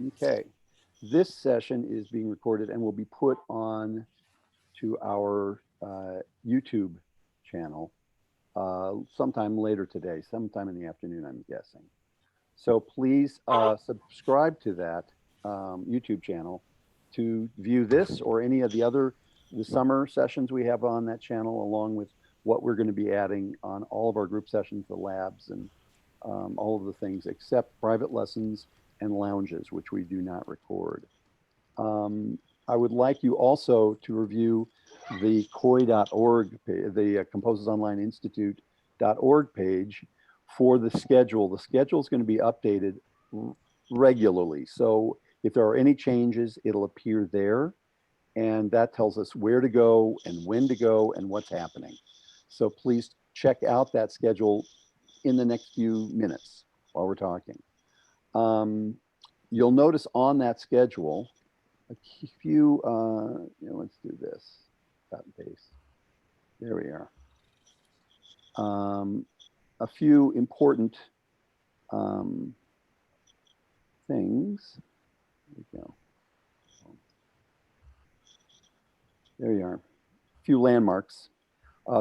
Okay. This session is being recorded and will be put on to our YouTube channel sometime later today, sometime in the afternoon, I'm guessing. So please subscribe to that YouTube channel to view this or any of the summer sessions we have on that channel, along with what we're going to be adding on all of our group sessions, the labs, and all of the things except private lessons and lounges, which we do not record. I would like you also to review the COI.org, the Composers Online Institute.org page for the schedule. The schedule is going to be updated regularly. So if there are any changes, it'll appear there. And that tells us where to go and when to go and what's happening. So please check out that schedule in the next few minutes while we're talking. You'll notice on that schedule a few, let's do this, cut and paste. There we are. A few important things. There we go. There you are. A few landmarks.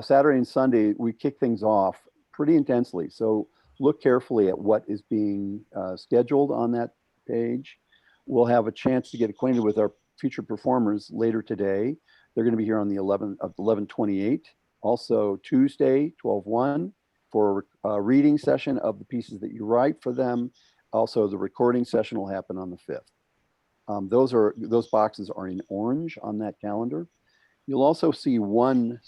Saturday and Sunday, we kick things off pretty intensely. So look carefully at what is being scheduled on that page. We'll have a chance to get acquainted with our featured performers later today. They're going to be here on the 11/28. Also Tuesday, 12/1, for a reading session of the pieces that you write for them. Also, the recording session will happen on the 5th. Those boxes are in orange on that calendar. You'll also see one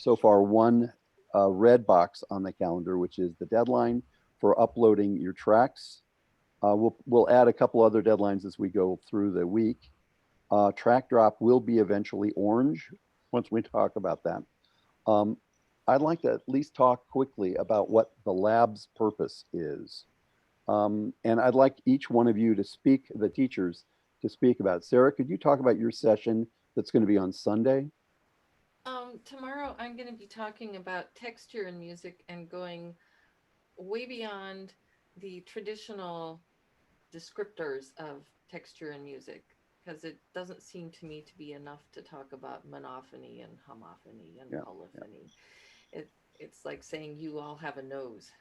red box on the calendar, which is the deadline for uploading your tracks. We'll add a couple other deadlines as we go through the week. Track drop will be eventually orange once we talk about that. I'd like to at least talk quickly about what the lab's purpose is. And I'd like each one of you to speak, the teachers, to speak about it. Sarah, could you talk about your session that's going to be on Sunday? Tomorrow I'm going to be talking about texture in music and going way beyond the traditional descriptors of texture in music, because it doesn't seem to me to be enough to talk about monophony and homophony and Yeah, yeah. polyphony. It's like saying you all have a nose.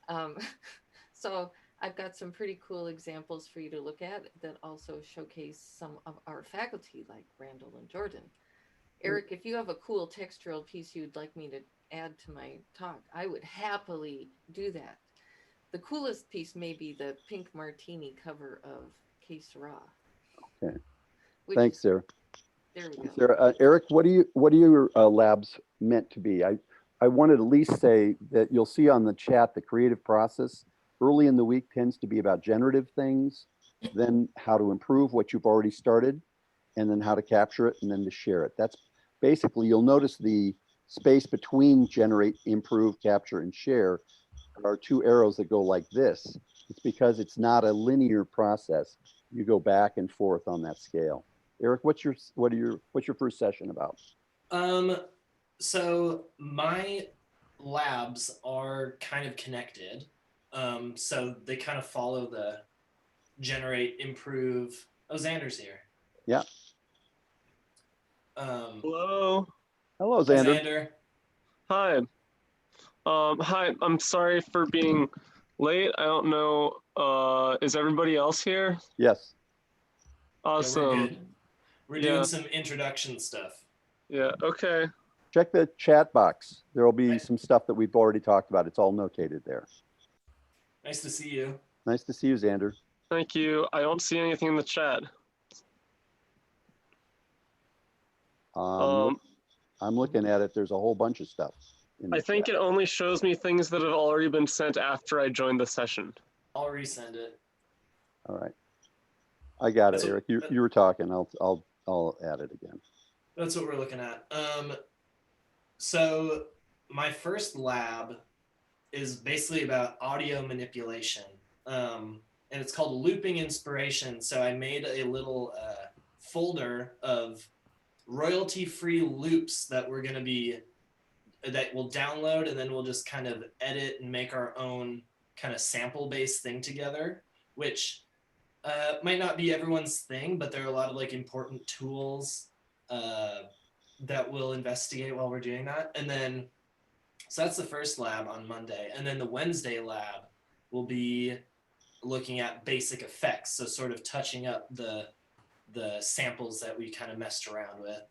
Um, so I've got some pretty cool examples for you to look at that also showcase some of our faculty like Randall and Jordan. Eric, if you have a cool textural piece you'd like me to add to my talk, I would happily do that. The coolest piece may be the pink martini cover of Que Sera, Okay. which Thanks, is, Sarah. there we go. Sarah, Eric, what are your labs meant to be? I wanted to at least say that you'll see on the chat the creative process early in the week tends to be about generative things, then how to improve what you've already started, and then how to capture it and then to share it. That's basically, you'll notice the space between generate, improve, capture, and share are two arrows that go like this. It's because it's not a linear process. You go back and forth on that scale. Eric, what's your first session about? Um, so my labs are kind of connected. So they kind of follow the generate, improve. Oh, Xander's here. Yeah. Um, Hello. Hello, Hi, Xander. Xander. Hi. Hi. I'm sorry for being late. I don't know. Is everybody else here? Yes. Yeah, we're Awesome. good. We're doing Yeah. some introduction stuff. Yeah. Okay. Check the chat box. There will be Right. some stuff that we've already talked about. It's all notated there. Nice to see you. Nice to see you, Xander. Thank you. I don't see anything in the chat. Look, Um, I'm looking at it. There's a whole bunch of stuff in I the think chat. it only shows me things that have already been sent after I joined the session. I'll resend it. All right. I got it, That's what Eric. You were talking. I'll add it again. that's what we're looking at. So my first lab is basically about audio manipulation, and it's called Looping Inspiration. So I made a little folder of royalty-free loops that we're going to be that we'll download, and then we'll just kind of edit and make our own kind of sample-based thing together, which might not be everyone's thing, but there are a lot of like important tools that we'll investigate while we're doing that. And then, so that's the first lab on Monday. And then the Wednesday lab will be looking at basic effects. So sort of touching up the samples that we kind of messed around with,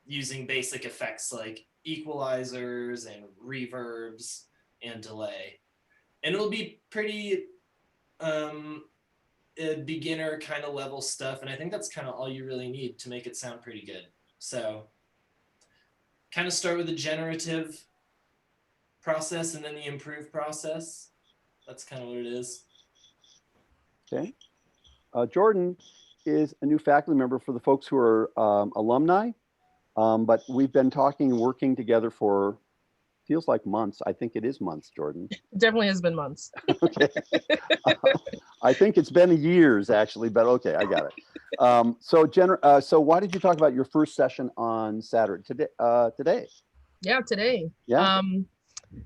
using basic effects like equalizers and reverbs and delay. And it'll be pretty beginner kind of level stuff. And I think that's kind of all you really need to make it sound pretty good. So kind of start with the generative process and then the improve process. That's kind of what it is. Okay. Jordan is a new faculty member for the folks who are alumni, but we've been talking and working together for, feels like months. I think it is months, Jordan. It definitely has been months. Okay. I think it's been years actually, but okay, I got it. So why did you talk about your first session on Saturday today? Yeah, today. Yeah.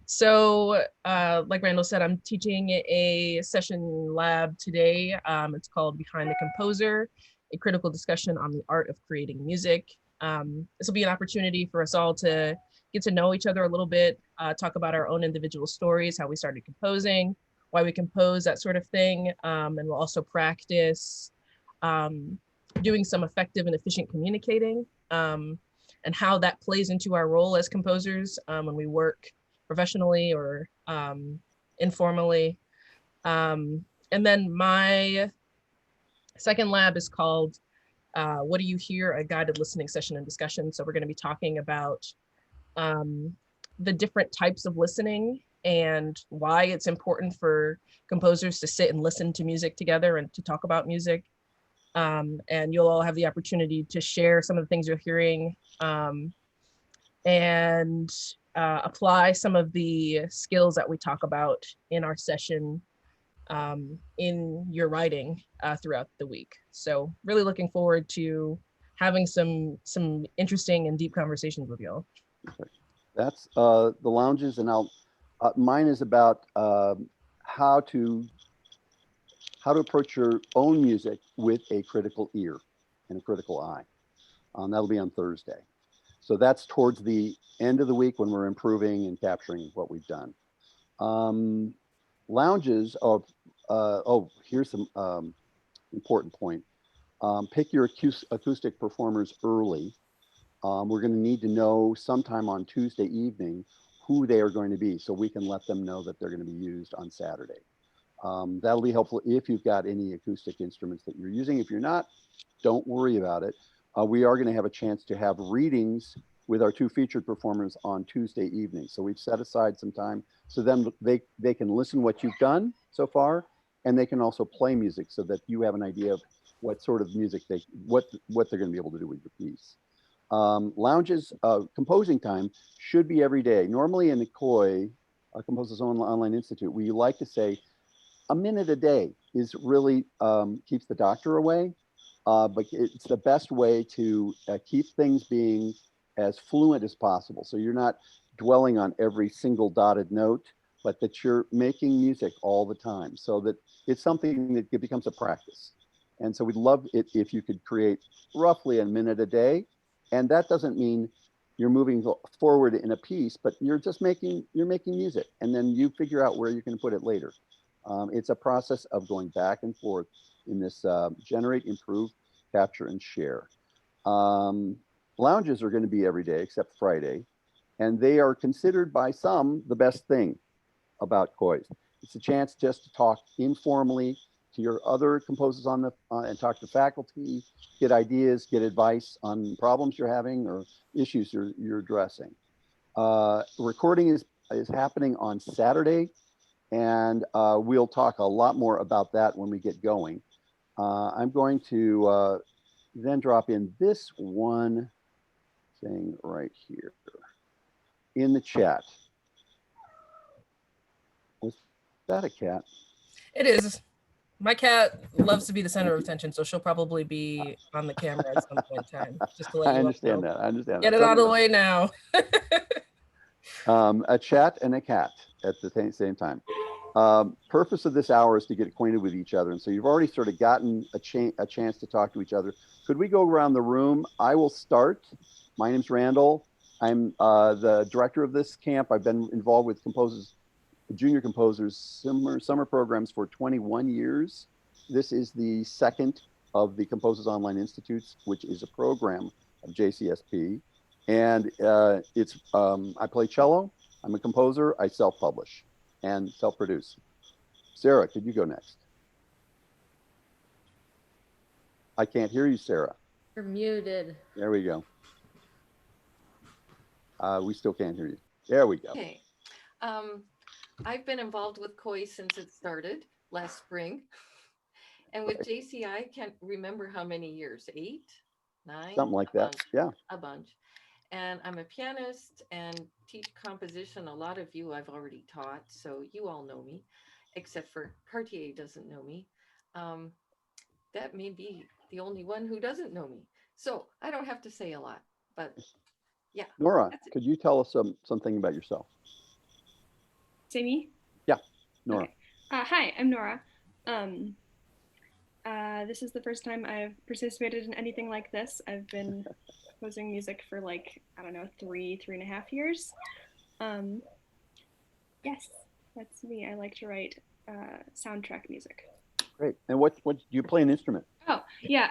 So like Randall said, I'm teaching a session lab today. It's called Behind the Composer, a critical discussion on the art of creating music. This will be an opportunity for us all to get to know each other a little bit, talk about our own individual stories, how we started composing, why we compose, that sort of thing. And we'll also practice doing some effective and efficient communicating, and how that plays into our role as composers when we work professionally or informally. And then my second lab is called What Do You Hear? A Guided Listening Session and Discussion. So we're going to be talking about the different types of listening and why it's important for composers to sit and listen to music together and to talk about music. And you'll all have the opportunity to share some of the things you're hearing and apply some of the skills that we talk about in our session in your writing throughout the week. So really looking forward to having some interesting and deep conversations with y'all. That's the lounges, and mine is about how to approach your own music with a critical ear and a critical eye. That'll be on Thursday. So that's towards the end of the week when we're improving and capturing what we've done. Lounges of, here's some important point. Pick your acoustic performers early. We're going to need to know sometime on Tuesday evening who they are going to be so we can let them know that they're going to be used on Saturday. That'll be helpful if you've got any acoustic instruments that you're using. If you're not, don't worry about it. We are going to have a chance to have readings with our two featured performers on Tuesday evening. So we've set aside some time so then they can listen what you've done so far, and they can also play music so that you have an idea of what sort of music what they're going to be able to do with your piece. Lounges, composing time should be every day. Normally in the COI, Composers Online Institute, we like to say a minute a day is really keeps the doctor away, but it's the best way to keep things being as fluent as possible. So you're not dwelling on every single dotted note, but that you're making music all the time so that it's something that becomes a practice. And so we'd love it if you could create roughly a minute a day. And that doesn't mean you're moving forward in a piece, but you're making music, and then you figure out where you can put it later. It's a process of going back and forth in this generate, improve, capture, and share. Lounges are going to be every day except Friday, and they are considered by some the best thing about COIs. It's a chance just to talk informally to your other composers and talk to faculty, get ideas, get advice on problems you're having or issues you're addressing. Recording is happening on Saturday, and we'll talk a lot more about that when we get going. I'm going to then drop in this one thing right here in the chat. Was that a cat? It is. My cat loves to be the center of attention, so she'll probably be on the camera at some point in time. Just to let I you understand know. that. I understand Get that. it out of the way now. A chat and a cat at the same time. Purpose of this hour is to get acquainted with each other. And so you've already sort of gotten a chance to talk to each other. Could we go around the room? I will start. My name's Randall. I'm the director of this camp. I've been involved with junior composers, summer programs for 21 years. This is the second of the Composers Online Institutes, which is a program of JCSP. And I play cello. I'm a composer. I self-publish and self-produce. Sarah, could you go next? I can't hear you, Sarah. You're muted. There we go. We still can't hear you. There we go. Okay. I've been involved with COI since it started last spring. And with JC, I can't remember how many years, 8, 9? Something like that. Yeah. A bunch. And I'm a pianist and teach composition. A lot of you I've already taught, so you all know me, except for Cartier doesn't know me. That may be the only one who doesn't know me. So I don't have to say a lot, but yeah. Nora, could you tell us something about yourself? Say me? Yeah, Nora. Okay. Hi, I'm Nora. This is the first time I've participated in anything like this. I've been composing music for like, I don't know, 3.5 years. Yes, that's me. I like to write soundtrack music. Great. And what do you play an instrument? Oh, yeah.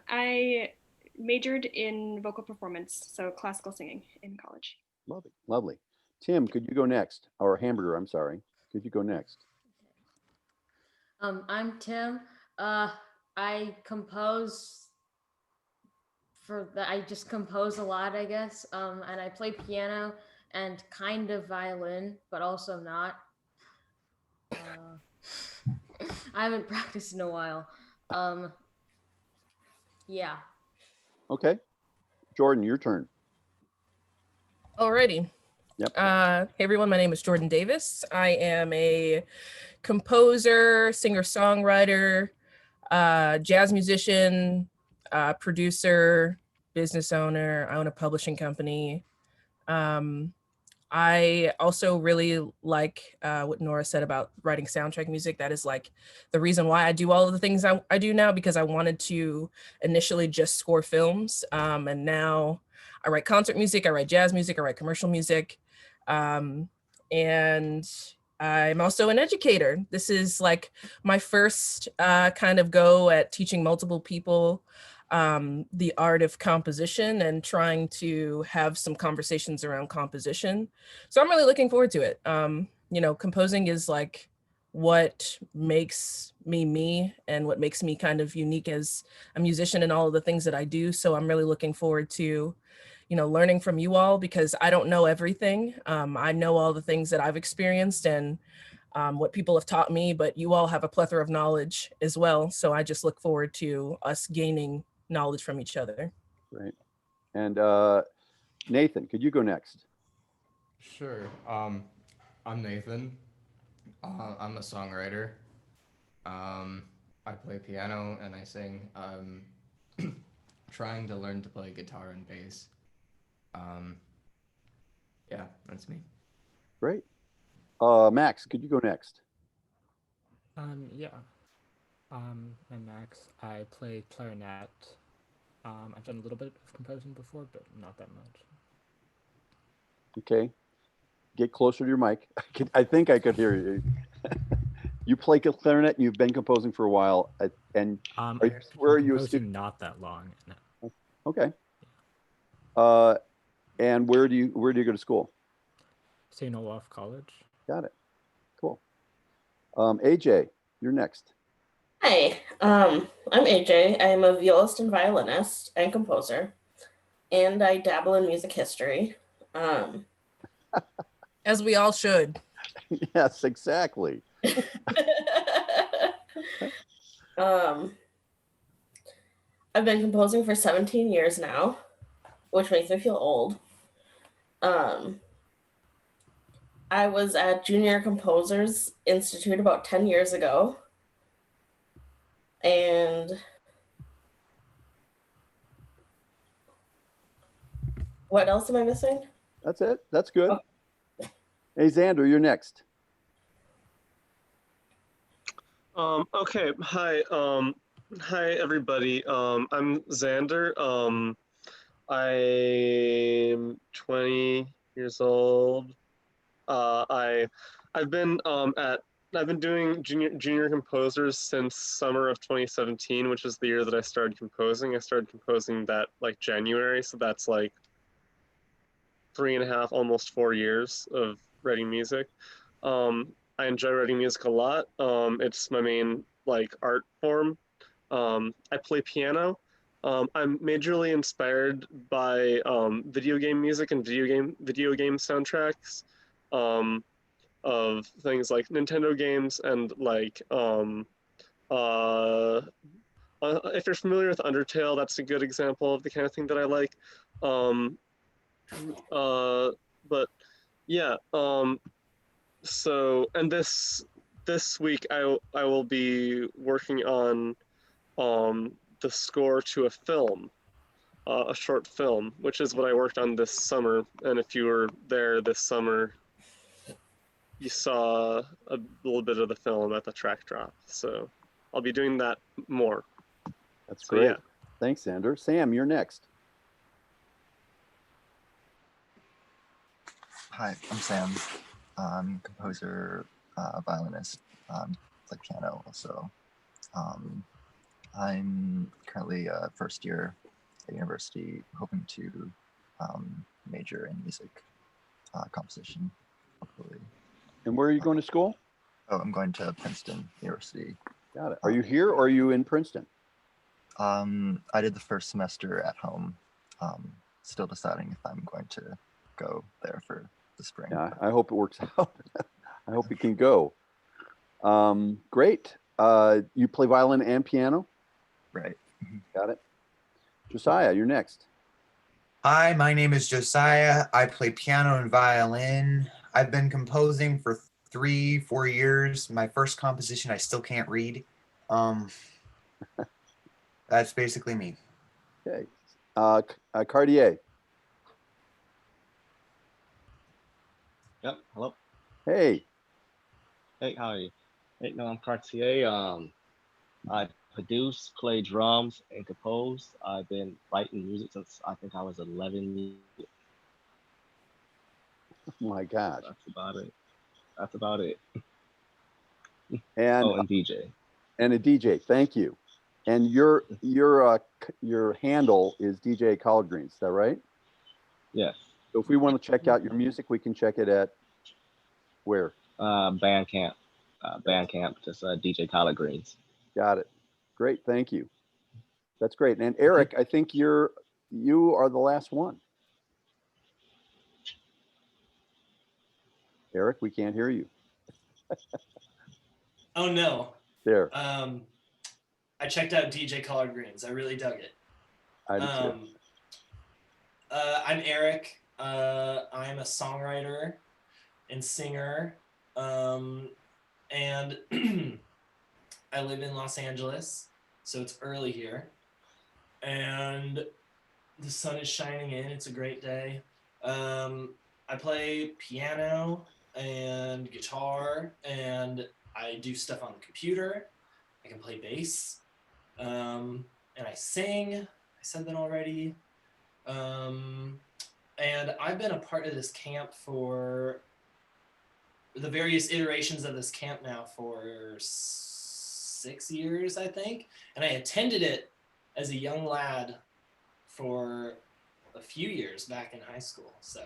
I majored in vocal performance, so classical singing in college. Lovely, lovely. Tim, could you go next? Or Hamburger, I'm sorry. Could you go next? I'm Tim. I compose I just compose a lot, I guess. And I play piano and kind of violin, but also not. I haven't practiced in a while. Yeah. Okay. Jordan, your turn. Alrighty. Yep. Hey everyone, my name is Jordan Davis. I am a composer, singer-songwriter, jazz musician, producer, business owner. I own a publishing company. I also really like what Nora said about writing soundtrack music. That is like the reason why I do all of the things I do now, because I wanted to initially just score films. And now I write concert music, I write jazz music, I write commercial music. And I'm also an educator. This is like my first kind of go at teaching multiple people the art of composition and trying to have some conversations around composition. So I'm really looking forward to it. You know, composing is like what makes me me and what makes me kind of unique as a musician and all of the things that I do. So I'm really looking forward to, you know, learning from you all, because I don't know everything. I know all the things that I've experienced and what people have taught me, but you all have a plethora of knowledge as well. So I just look forward to us gaining knowledge from each other. Great. And Nathan, could you go next? Sure. I'm Nathan. I'm a songwriter. I play piano and I sing. I'm trying to learn to play guitar and bass. Yeah, that's me. Great. Max, could you go next? Yeah. I'm Max. I play clarinet. I've done a little bit of composing before, but not that much. Okay. Get closer to your mic. I think I could hear you. You play clarinet and you've been composing for a while. And where are you a student? Not that long. No. Okay. And where do you go to school? St. Olaf College. Got it. Cool. AJ, you're next. Hi, I'm AJ. I'm a violist and violinist and composer, and I dabble in music history. As we all should. Yes, exactly. I've been composing for 17 years now, which makes me feel old. I was at Junior Composers Institute about 10 years ago. And what else am I missing? That's it. That's good. Oh. Hey, Xander, you're next. Okay. Hi. Hi everybody. I'm Xander. I'm 20 years old. Uh, I I've been I've been doing junior composers since summer of 2017, which is the year that I started composing. I started composing that like January, so that's like 3.5, almost 4 years of writing music. I enjoy writing music a lot. It's my main like art form. I play piano. I'm majorly inspired by video game music and video game soundtracks of things like Nintendo games and like uh, if you're familiar with Undertale, that's a good example of the kind of thing that I like. Um, uh, but yeah, so and this week I will be working on the score to a film, a short film, which is what I worked on this summer. And if you were there this summer, you saw a little bit of the film at the track drop. So I'll be doing that more. That's So, great. yeah. Thanks, Xander. Sam, you're next. Hi, I'm Sam. I'm composer, violinist, play piano also. I'm currently first year at university, hoping to major in music composition, hopefully. And where are you going to school? Oh, I'm going to Princeton University. Got it. Are you here or are you in Princeton? I did the first semester at home. Still deciding if I'm going to go there for the spring. Yeah, I hope it works out. I hope you can go. Great. You play violin and piano? Right. Got it. Josiah, you're next. Hi, my name is Josiah. I play piano and violin. I've been composing for 3-4 years. My first composition I still can't read. That's basically me. Okay. Cartier. Yep. Hello. Hey. Hey, how are you? Hey, no, I'm Cartier. I produce, play drums, and compose. I've been writing music since I think I was 11 years. Oh my gosh. That's about it. That's about it. And and DJ. And a DJ. Thank you. And your handle is DJ Collard Greens. Is that right? Yes. So if we want to check out your music, we can check it at where? Bandcamp. Bandcamp, just DJ Collard Greens. Got it. Great. Thank you. That's great. And Eric, I think you are the last one. Eric, we can't hear you. Oh no. There. I checked out DJ Collard Greens. I really dug it. I did too. I'm Eric. I'm a songwriter and singer. And I live in Los Angeles, so it's early here. And the sun is shining in. It's a great day. I play piano and guitar, and I do stuff on the computer. I can play bass. And I sing. I said that already. And I've been a part of this camp for the various iterations of this camp now for 6 years, I think. And I attended it as a young lad for a few years back in high school. So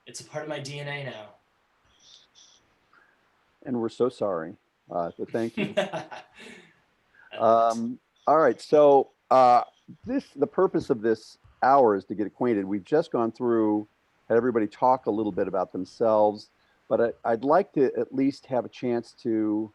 it's a part of my DNA now. And we're so sorry. But thank you. All right. So the purpose of this hour is to get acquainted. We've just gone through, had everybody talk a little bit about themselves, but I'd like to at least have a chance to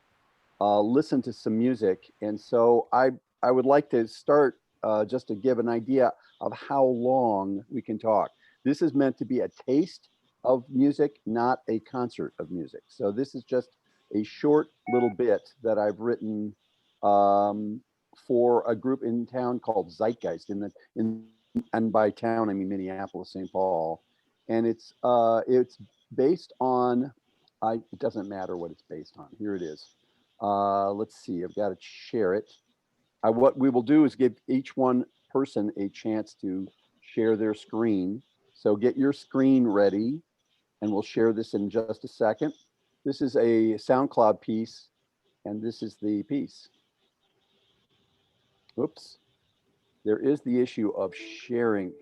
listen to some music. And so I would like to start just to give an idea of how long we can talk. This is meant to be a taste of music, not a concert of music. So this is just a short little bit that I've written for a group in town called Zeitgeist. And by town I mean Minneapolis, St. Paul, and it's based on. It doesn't matter what it's based on. Here it is. Let's see, I've got to share it. What we will do is give each one person a chance to share their screen. So get your screen ready, and we'll share this in just a second. This is a SoundCloud piece, and this is the piece. Oops. There is the issue of sharing.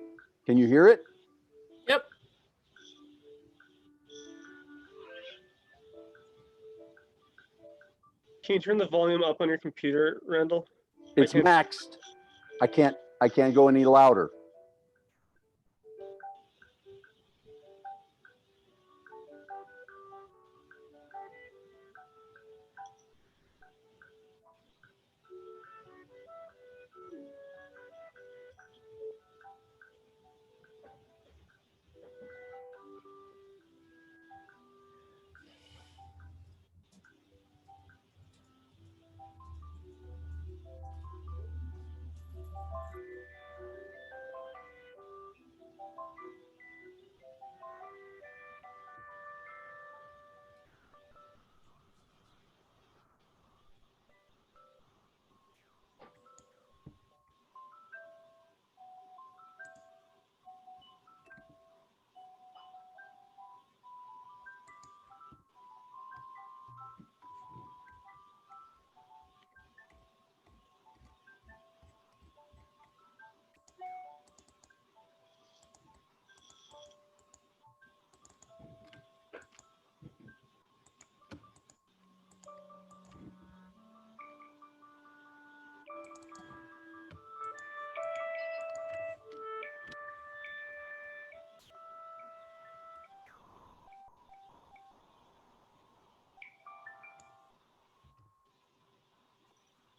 Can you hear it? Yep. Can you turn the volume up on your computer, Randall? It's maxed. I can't go any louder.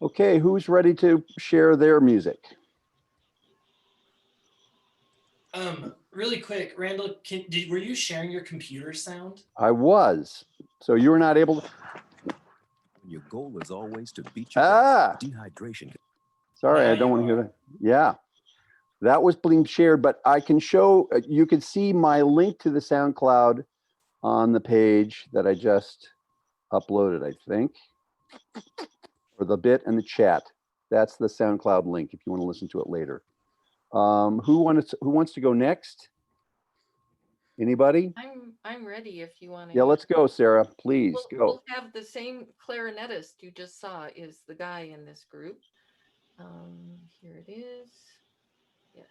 Okay, who's ready to share their music? Really quick, Randall, were you sharing your computer sound? I was. So you were not able to. Your goal is always to beat your dehydration. Sorry, I don't want to hear that. Yeah, that was being shared, but I can show, you can see my link to the SoundCloud on the page that I just uploaded, I think, or the bit in the chat. That's the SoundCloud link if you want to listen to it later. Who wants to go next? Anybody? I'm ready if you want to. Yeah, let's go, Sarah. Please go. We'll have the same clarinetist you just saw is the guy in this group. Here it is. Yes.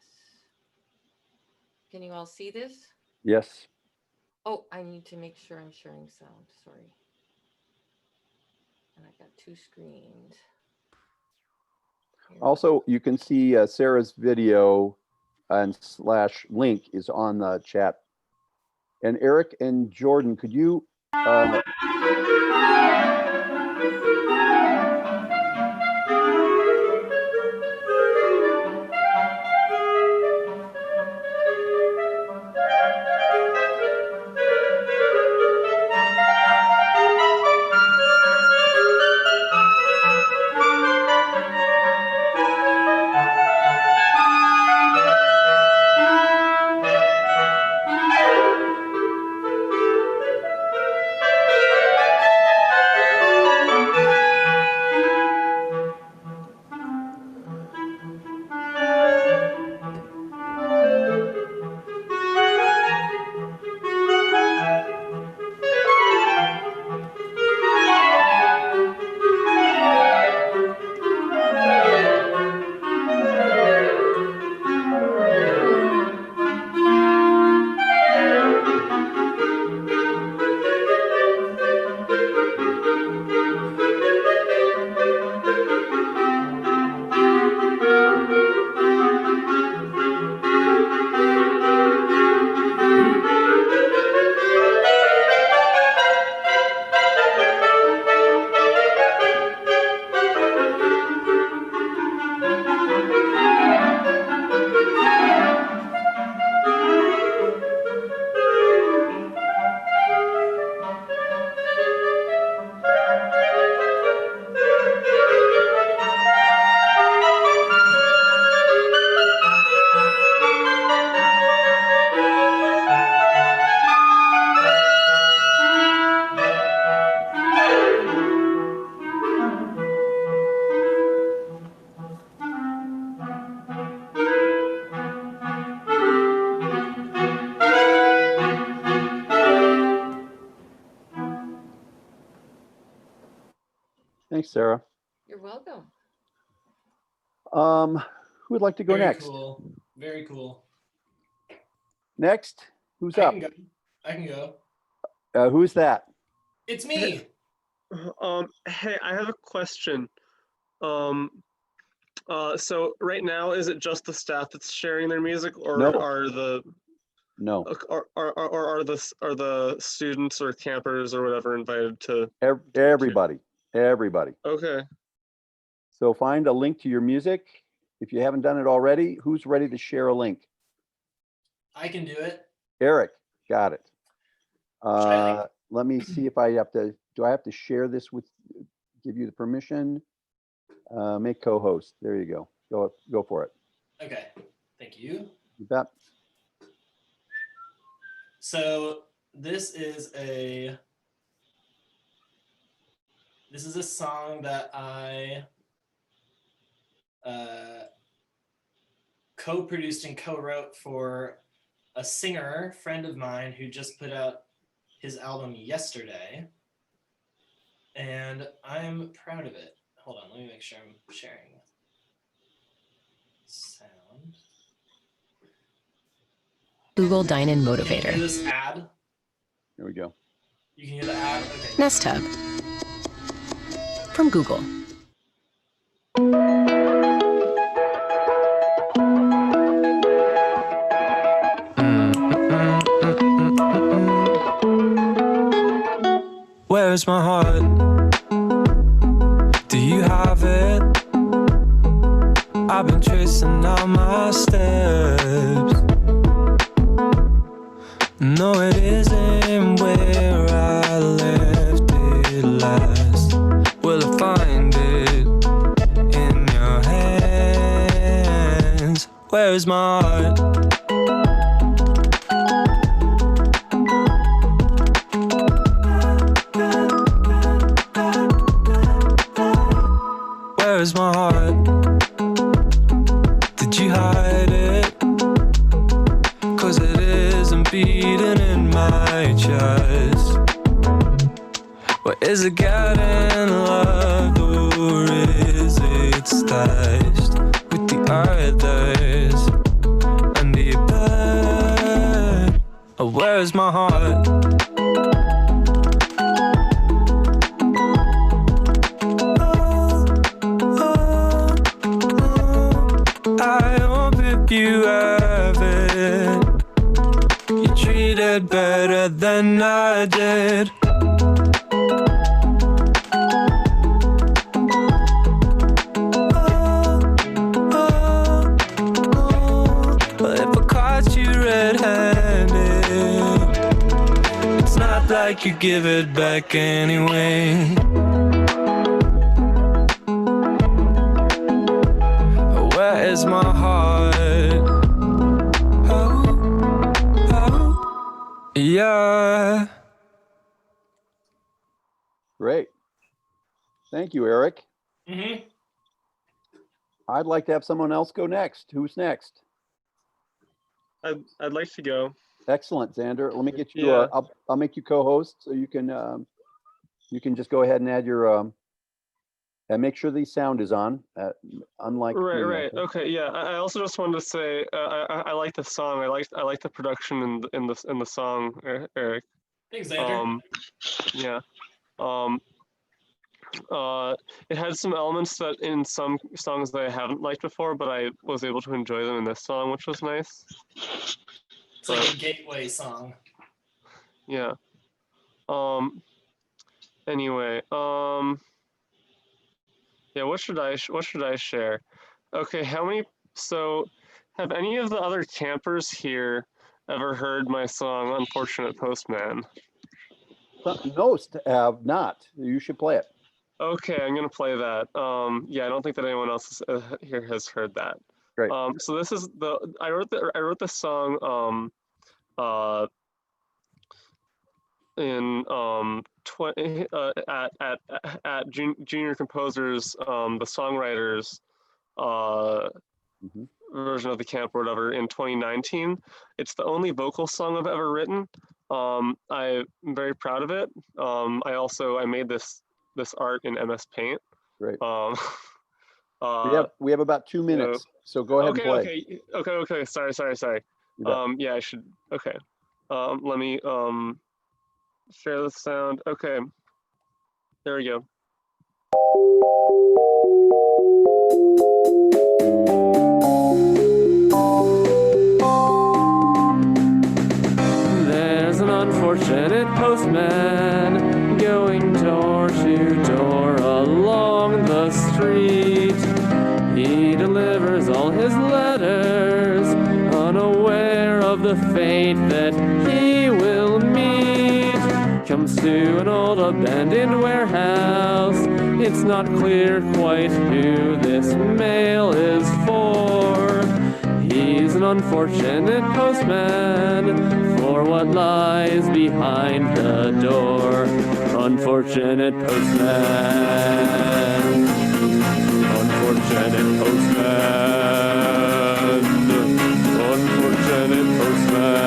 Can you all see this? Yes. Oh, I need to make sure I'm sharing sound. Sorry. And I got two screens. Also, you can see Sarah's video and / link is on the chat. And Eric and Jordan, could you Thanks, Sarah. You're welcome. Who would like to go Very next? cool. Very cool. Next, who's I up? can go. I can go. Who's that? It's me. Hey, I have a question. So right now, is it just the staff that's sharing their music, or No. are the No. or are the students or campers or whatever invited to? Everybody. Everybody. Okay. So find a link to your music. If you haven't done it already, who's ready to share a link? I can do it. Eric, got it. Let me see if I have to, do I have to share this with, give you the permission? Make co-host. There you go. Go for it. Okay. Thank you. You bet. So this is a song that I co-produced and co-wrote for a singer friend of mine who just put out his album yesterday, and I'm proud of it. Hold on, let me make sure I'm sharing sound. Google Dine-In Can you Motivator. hear this ad? Here we go. You can hear the ad? Okay. Nest Hub from Google. Where's my heart? Do you have it? I've been tracing out my steps. No, it isn't where I left it last. Will I find it in your hands? Where's my heart? Where's my heart? Did you hide it? 'Cause it isn't beating in my chest. Or is it getting loved, or is it stashed with the others under your bed? Or where's my heart? I hope if you have it, you treat it better than I did. But if I caught you red-handed, it's not like you give it back anyway. Where is my heart? Yeah. Great. Thank you, Eric. Mm-hmm. I'd like to have someone else go next. Who's next? I'd like to go. Excellent, Xander. Let me get you. Yeah. I'll make you co-host, so you can just go ahead and add your and make sure the sound is on. Unlike me, Right. okay? Okay. Yeah. I also just wanted to say I like the song. I like the production in the song, Eric. Thanks, Xander. Yeah. It had some elements that in some songs that I haven't liked before, but I was able to enjoy them in this song, which was nice. It's like a gateway song. Yeah. Anyway. Yeah. What should I share? Okay. So, have any of the other campers here ever heard my song "Unfortunate Postman"? No, have not. You should play it. Okay, I'm gonna play that. Yeah, I don't think that anyone else here has heard that. Great. So this is I wrote the song in 20 at junior composers the songwriters version of the camp or whatever in 2019. It's the only vocal song I've ever written. I'm very proud of it. I made this this art in MS Paint. Great. Uh, we have about 2 minutes, so go ahead and play. Okay. Sorry. Yeah, I should. Okay. Let me share the sound. Okay. There we go. There's an unfortunate postman going door to door along the street. He delivers all his letters, unaware of the fate that he will meet. Comes to an old abandoned warehouse. It's not clear quite who this mail is for. He's an unfortunate postman for what lies behind the door. Unfortunate postman. Unfortunate postman. Unfortunate postman.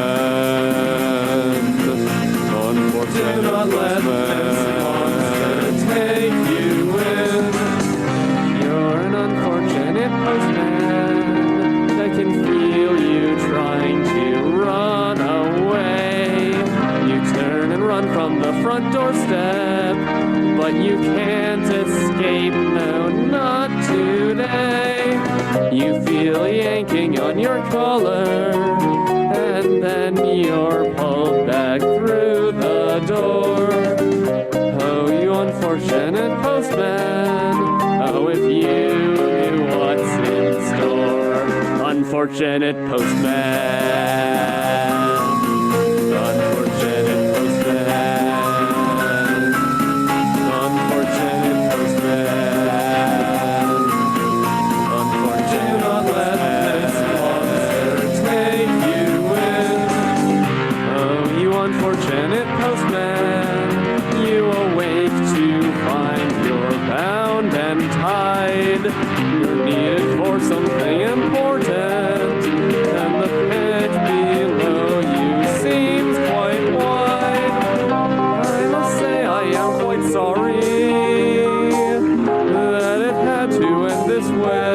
Unfortunate postman. Do not let this monster take you in. You're an unfortunate postman that can feel you trying to run away. You turn and run from the front doorstep, but you can't escape, no, not today. You feel yanking on your collar, and then you're pulled back through the door. Oh, you unfortunate postman, oh, if you knew what's in store. Unfortunate postman. Unfortunate postman. Unfortunate postman. Unfortunate postman. Take you in. Oh, you unfortunate postman. You awake to find you're bound and tied. You're needed for something important, and the pit below you seems quite wide. I must say I am quite sorry that it had to end this way.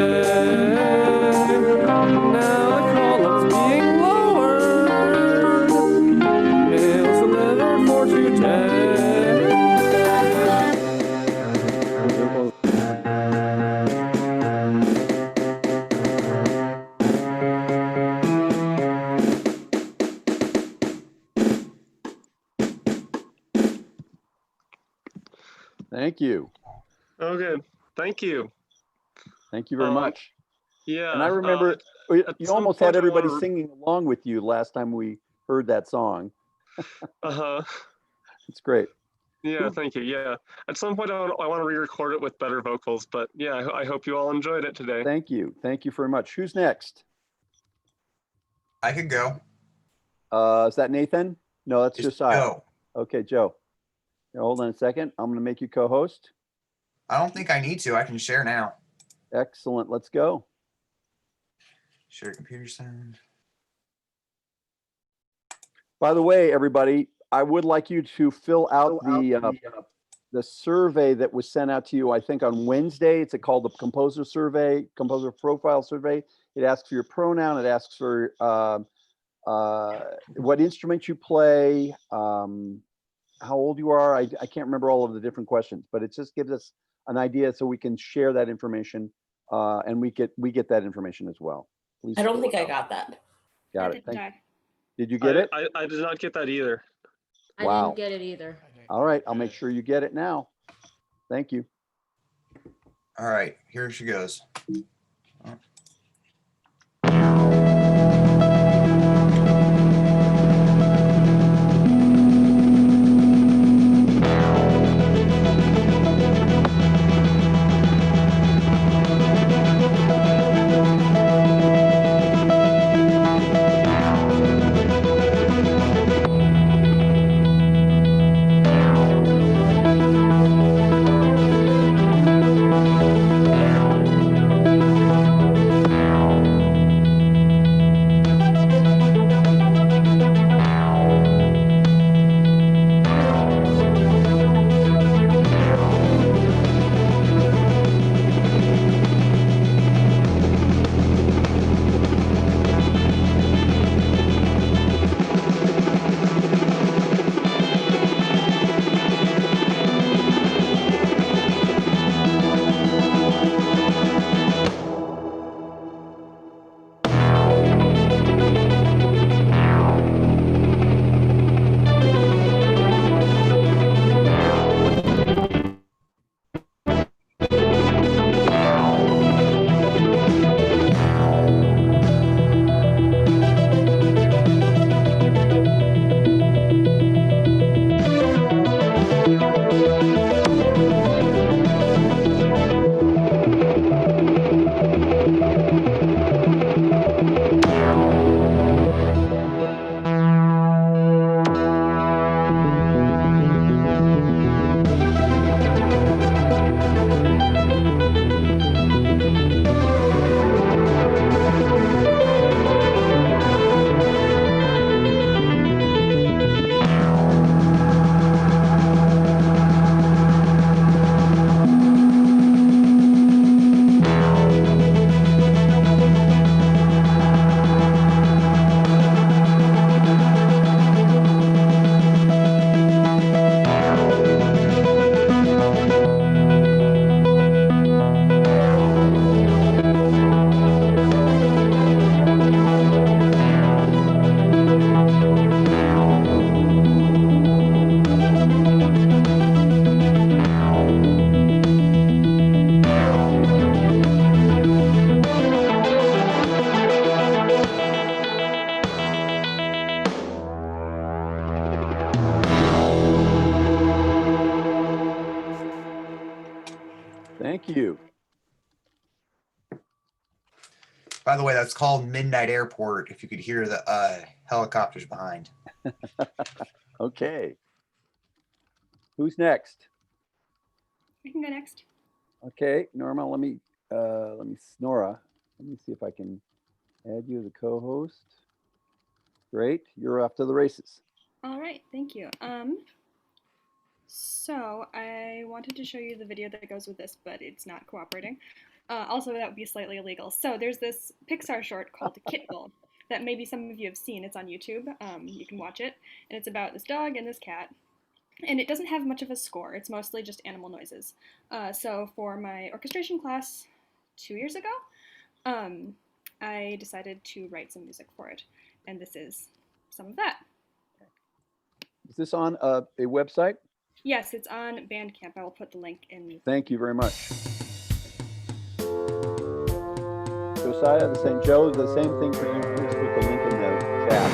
Now the column's being lowered, mail's delivered for today. Thank you. Okay, thank you. Thank you very much. Yeah. And I remember you some almost point had I everybody wanna- singing along with you last time we heard that song. Uh-huh. It's great. Yeah, thank you. Yeah. At some point, I want to re-record it with better vocals, but yeah, I hope you all enjoyed it today. Thank you. Thank you very much. Who's next? I can go. Is that Nathan? No, that's It's Josiah. Joe. Okay, Joe. Now, hold on a second. I'm going to make you co-host. I don't think I need to. I can share now. Excellent. Let's go. Share computer sound. By the way, everybody, I would like you to fill out the survey that was sent out to you, I think, on Wednesday. It's called the Composer Survey, Composer Profile Survey. It asks for your pronoun. It asks for what instrument you play, how old you are. I can't remember all of the different questions, but it just gives us an idea so we can share that information, and we get that information as well. Please. I don't think I got that. Got it. Did you get it? I did not get that either. I Wow. didn't get it either. All right, I'll make sure you get it now. Thank you. All right, here she goes. Thank you. By the way, that's called Midnight Airport. If you could hear the helicopters behind. Okay. Who's next? I can go next. Okay, Norma, Nora, let me see if I can add you as a co-host. Great, you're off to the races. All right, thank you. So I wanted to show you the video that goes with this, but it's not cooperating. Also, that would be slightly illegal. So there's this Pixar short called Get-Acquainted that maybe some of you have seen. It's on YouTube. You can watch it, and it's about this dog and this cat. And it doesn't have much of a score. It's mostly just animal noises. So for my orchestration class 2 years ago, I decided to write some music for it. And this is some of that. Is this on a website? Yes, it's on Bandcamp. I will put the link in the... Thank you very much. Josiah, the same thing for you. Please put the link in the chat.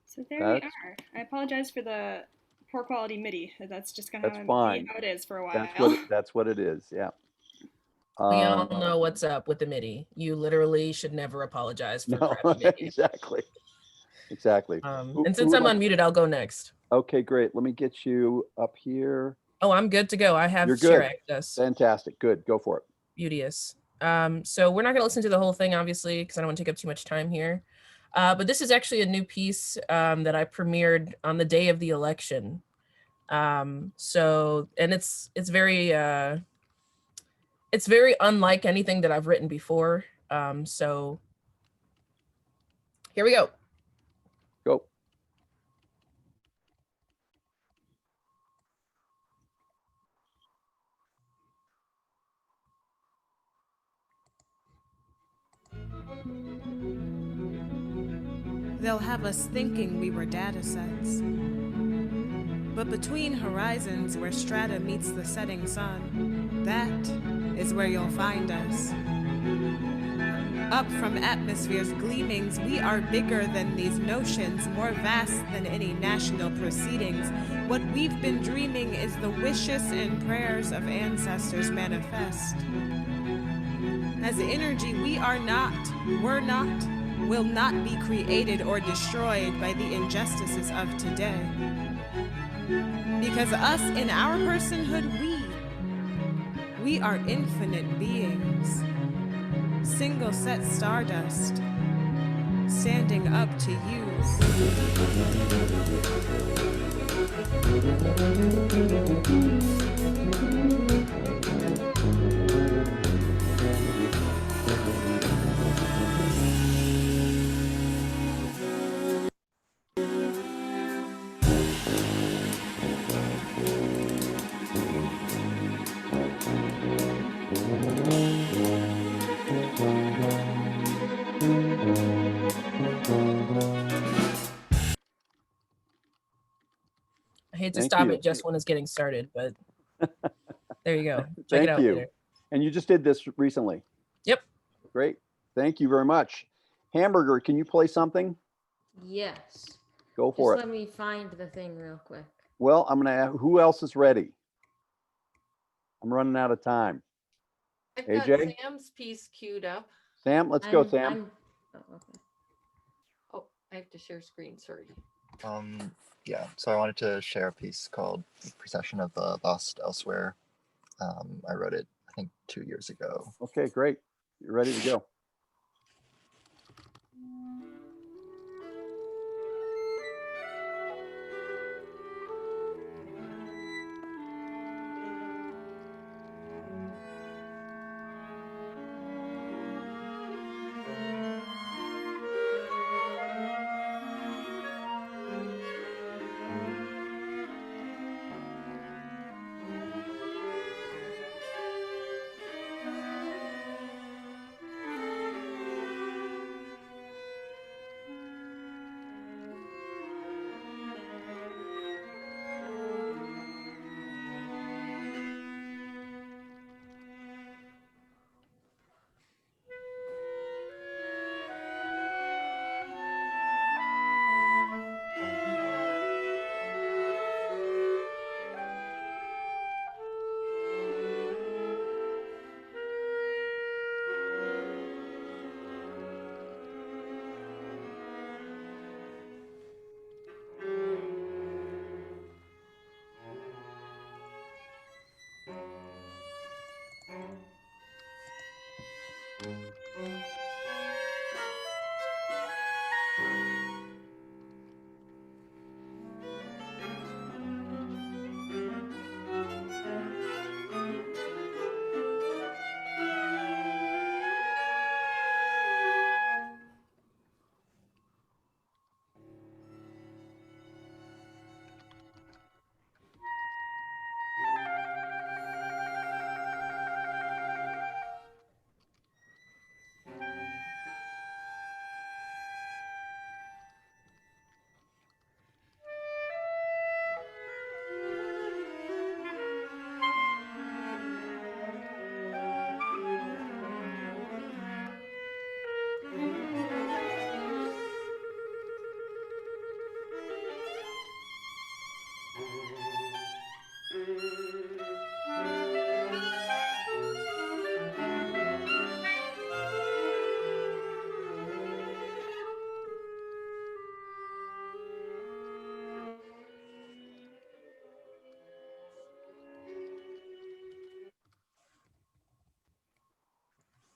So there we are. I apologize for the poor quality MIDI. That's just gonna That's fine. be how it is for a while. That's what it is. Yeah. We all know what's up with the MIDI. You literally should never apologize for crappy MIDI. Exactly. And since I'm unmuted, I'll go next. Okay, great. Let me get you up here. Oh, I'm good to go. I have You're share good. access. Fantastic. Good. Go for it. Beauteous. So we're not going to listen to the whole thing, obviously, because I don't want to take up too much time here. But this is actually a new piece that I premiered on the day of the election. And it's very unlike anything that I've written before. So here we go. Go. They'll have us thinking we were data sets. But between horizons where strata meets the setting sun, that is where you'll find us. Up from atmosphere's gleamings, we are bigger than these notions, more vast than any national proceedings. What we've been dreaming is the wishes and prayers of ancestors manifest. As energy, we are not, we're not, will not be created or destroyed by the injustices of today. Because us in our personhood, we are infinite beings. Single set stardust, standing up to I hate to stop it just when it's getting started, but there you go. Check it out later. And you just did this recently? Yep. Great. Thank you very much. Hamburger, can you play something? Yes. Go for it. Just let me find the thing real quick. Well, I'm going to, who else is ready? I'm running out of time. I've got AJ? Sam's piece queued up. Sam, let's go, Sam. Oh, I have to share screen, sorry. Yeah, so I wanted to share a piece called Procession of the Lost Elsewhere. I wrote it, I think, 2 years ago. Okay, great. You're ready to go.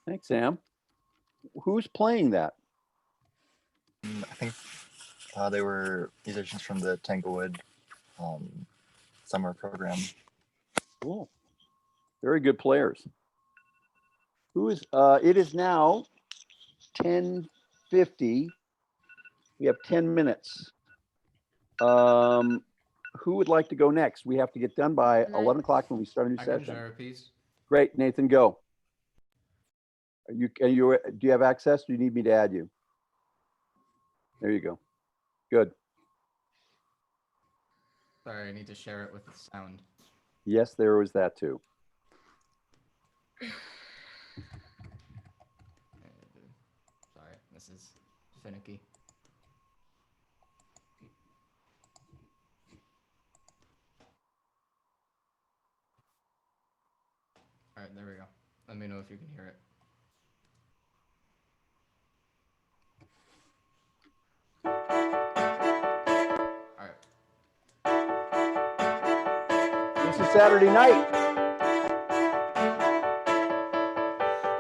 Thanks, Sam. Who's playing that? I think they were musicians from the Tanglewood summer program. Cool. Very good players. It is now 10:50. We have 10 minutes. Who would like to go next? We have to get done by 11 o'clock when we start a new I can session. share a piece. Great, Nathan, go. Do you have access? Do you need me to add you? There you go. Good. Sorry, I need to share it with the sound. Yes, there was that too. Sorry, this is finicky. All right, there we go. Let me know if you can hear it. All right. This is Saturday night.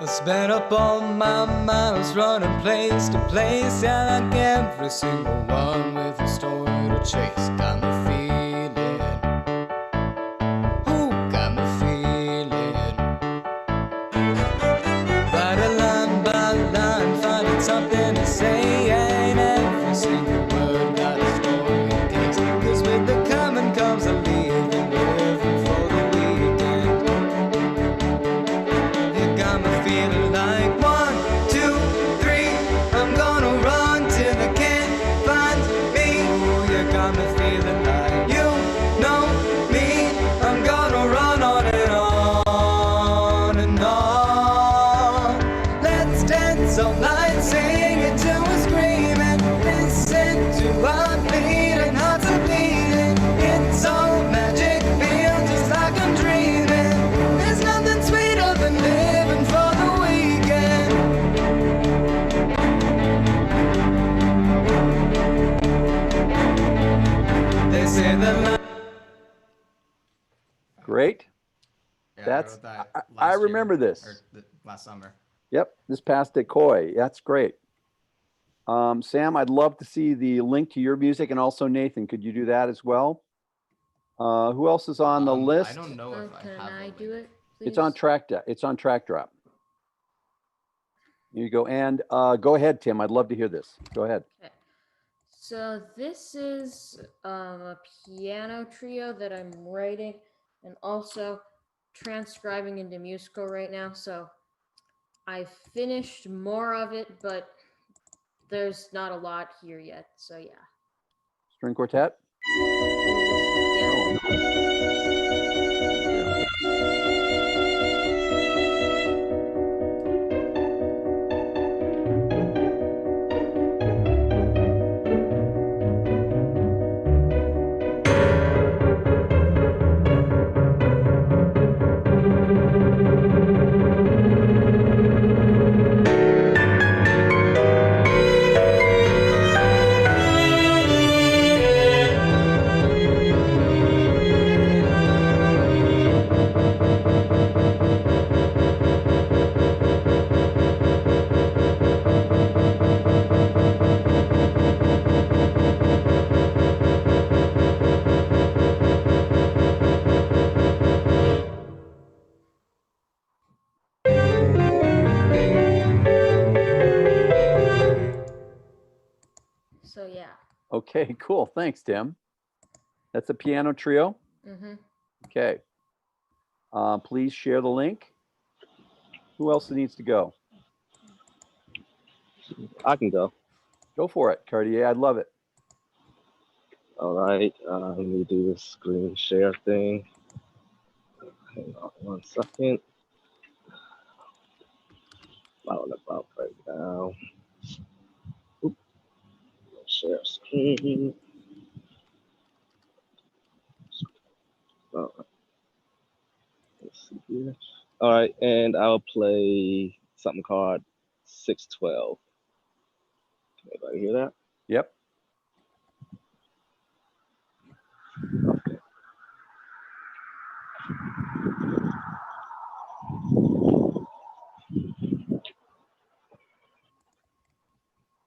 I spent up all my miles running place to place, yeah, like every single one with a story to chase. Got me feeling, ooh, got me feeling. Write line by line, finding something to say, ain't every single word got a story to case. 'Cause with the coming comes a leaving, living for the weekend. You got me feeling like 1, 2, 3. I'm gonna run till they can't find me. Ooh, you got me feeling like Great. Yeah, That's I wrote that I last remember year, this. or last summer. Yep, this past at COI. That's great. Sam, I'd love to see the link to your music, and also Nathan, could you do that as well? Who else is on the list? I don't know if I Can have I a do link. it, please? It's on It's on Track Drop. Here you go. And go ahead, Tim. I'd love to hear this. Go ahead. Okay. So this is a piano trio that I'm writing and also transcribing into musical right now. So I finished more of it, but there's not a lot here yet. So yeah. String quartet? So yeah. Okay, cool. Thanks, Tim. That's a piano trio? Mm-hmm. Okay. Please share the link. Who else needs to go? I can go. Go for it, Cartier. I'd love it. All right. Let me do this screen share thing. Hang on 1 second. Out and about right now. Oop. Share screen. All right. Let's see here. All right, and I'll play something called 612. Can anybody hear that? Yep.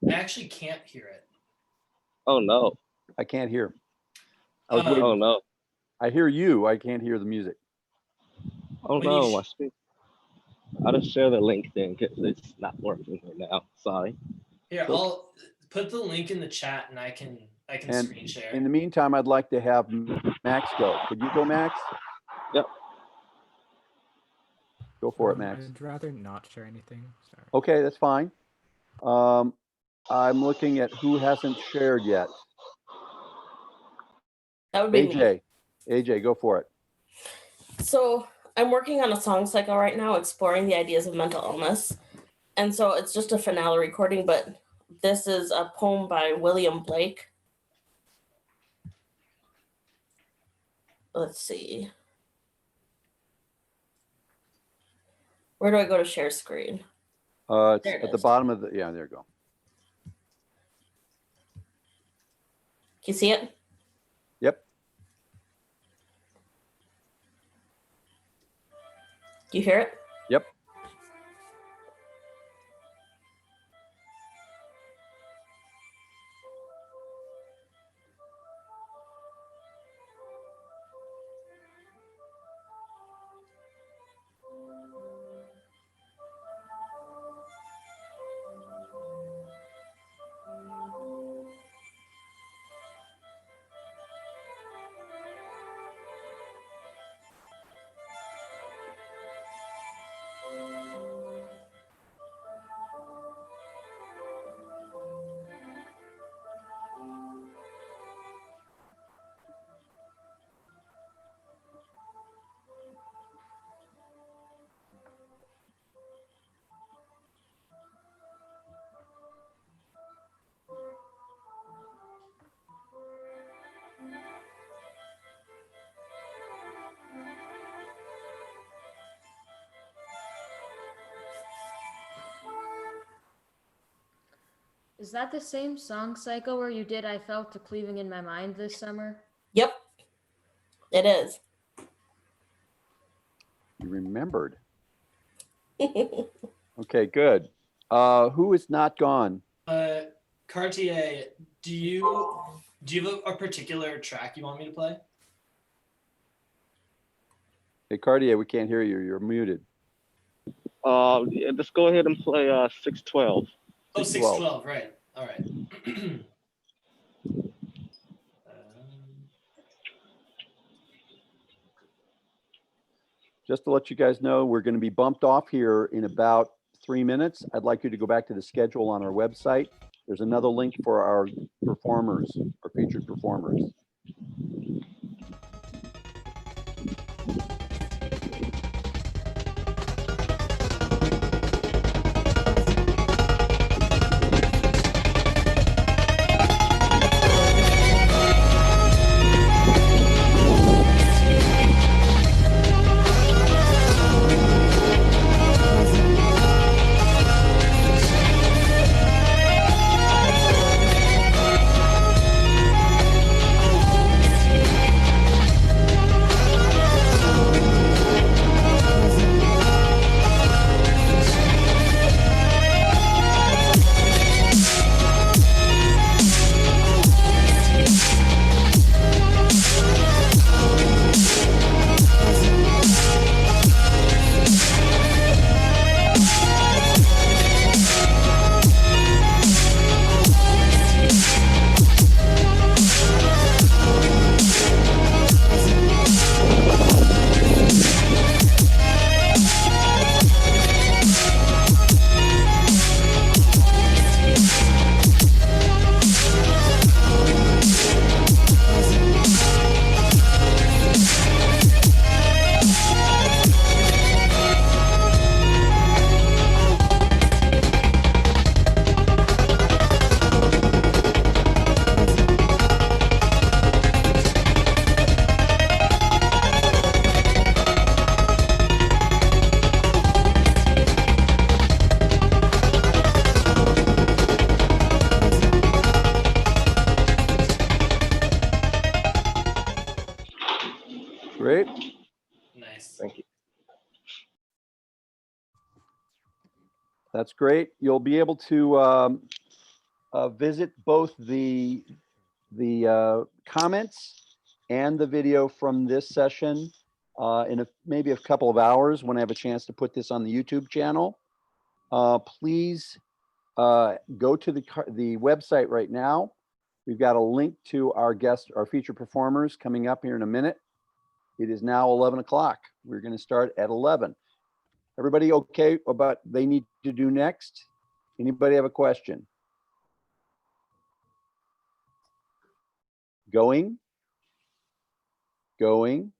I actually can't hear it. Oh no. I can't hear. Oh no. I hear you. I can't hear the music. Oh no, my speaker. I'll just share the link then because it's not working right now. Sorry. Here, I'll put the link in the chat and I can And screen share. in the meantime, I'd like to have Max go. Could you go, Max? Yep. Go for it, Max. I'd rather not share anything. Sorry. Okay, that's fine. I'm looking at who hasn't shared yet. That would be AJ. AJ, go for it. So I'm working on a song cycle right now, exploring the ideas of mental illness. And so it's just a finale recording, but this is a poem by William Blake. Let's see. Where do I go to share screen? It's There it at the is. bottom of the, yeah, there you go. Can you see it? Yep. Do you hear it? Yep. Is that the same song cycle where you did I Felt a Cleaving in My Mind this summer? Yep, it is. You remembered. Okay, good. Who is not gone? Cartier, do you have a particular track you want me to play? Hey, Cartier, we can't hear you. You're muted. Yeah, let's go ahead and play 612. Oh, 612, right. All right. Just to let you guys know, we're going to be bumped off here in about 3 minutes. I'd like you to go back to the schedule on our website. There's another link for our performers, our featured performers. Great. Nice. Thank you. That's great. You'll be able to visit both the comments and the video from this session in maybe a couple of hours when I have a chance to put this on the YouTube channel. Please go to the website right now. We've got a link to our featured performers coming up here in a minute. It is now 11 o'clock. We're going to start at 11. Everybody okay about they need to do next? Anybody have a question? Going, gone.